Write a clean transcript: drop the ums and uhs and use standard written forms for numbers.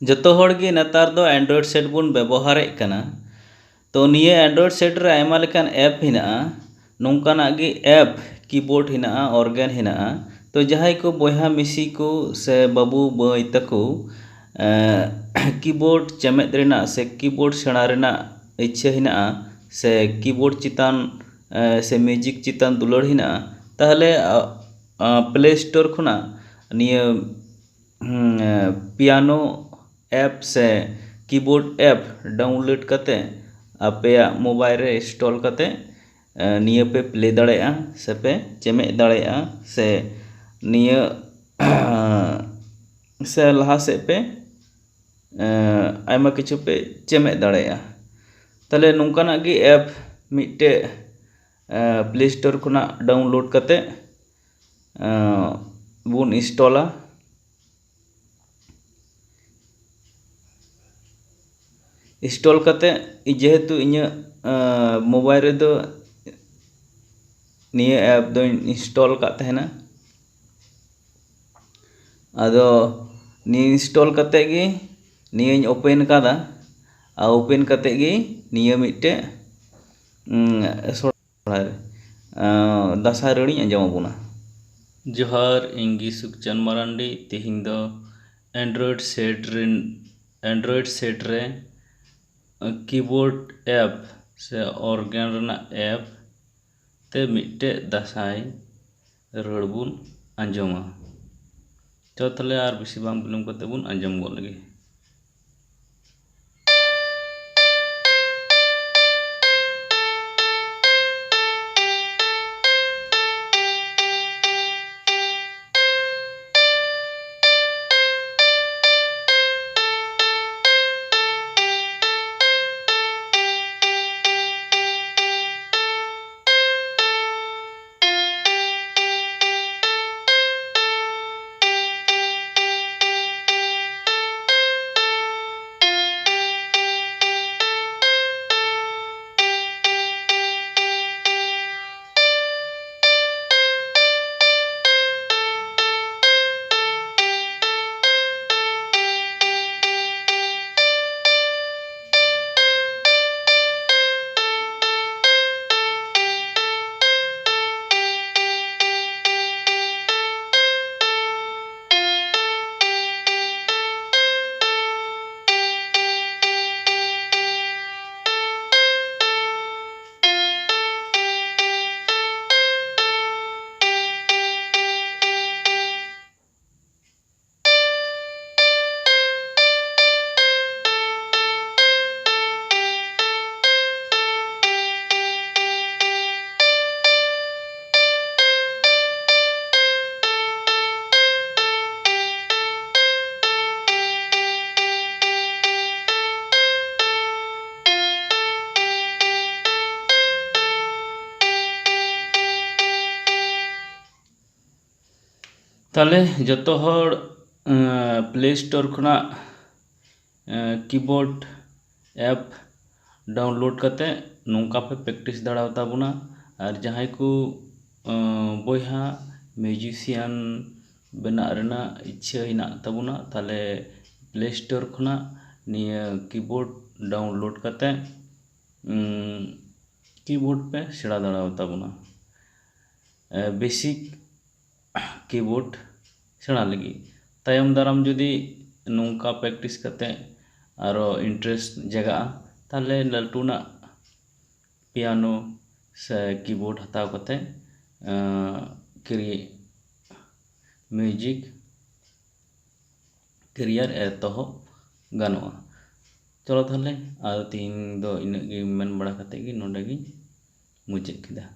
जतो हर गे नेतार दो Android set बन व्यवहारे कना तो निये एंड्रॉयड सेट रे आयमा लेकान ऐप हिना नोंकाना गे ऐप कीबोर्ड हिना ऑर्गन हिना तो जहाई को बोहा मिसी को से बाबू बई तको कीबोर्ड चमेद रेना से कीबोर्ड सेणा रेना इच्छा हिना से कीबोर्ड चितान से म्यूजिक चितान दुलड़ हिना ताहले प्ले स्टोर खुना निये पियानो ऐप से कीबोर्ड ऐप डाउनलोड करते आपे मोबाइल रे इंस्टॉल करते निये पे प्ले दाड़ेया से पे चेमे दाड़ेया से निये से लहा से पे आयमा किछु पे चेमे दाड़ेया ताले नोंकाना गे ऐप मिट्टे प्ले स्टोर खुना डाउनलोड करते बुन इंस्टॉला इंस्टॉल करते जेहेतु इन मोबाइल रे दो निये ऐप दो इंस्टॉल का तहना आदो निये इंस्टॉल करते गे निये ओपन कादा आ ओपन करते गे निये मिट्टे दासा रड़ी आंजम बुना जोहार इंगी सुखचंद मारांडी तेहिं दो एंड्रॉयड सेट रे कीबोर्ड ऐप से ऑर्गन रना ऐप ते मिट्टे दासाई रड़बुन आंजमा तो तले आर बेसी बांग बिलम करते बुन आंजम गो लगे ताले जतो हर प्ले स्टोर खुना कीबोर्ड ऐप डाउनलोड करते नोंका पे प्रैक्टिस दाड़ा ताबुना और जहां को बोहा म्यूजिशियन बना रेना इच्छा हिना ताबुना ताले प्ले स्टोर खुना निया कीबोर्ड डाउनलोड करते कीबोर्ड पे सेड़ा दाड़ा ताबुना बेसिक कीबोर्ड सेणा लगी तायम दाराम जुदी नोंका प्रैक्टिस करते आरो इंटरेस्ट जगा ताले ललटूना पियानो से कीबोर्ड हताव करते म्यूजिक करियर एतहो गानोआ चलो ताले आरो तीन दो इनगे मेन बड़ा करते गे नोंडे गे मुचाद किदा।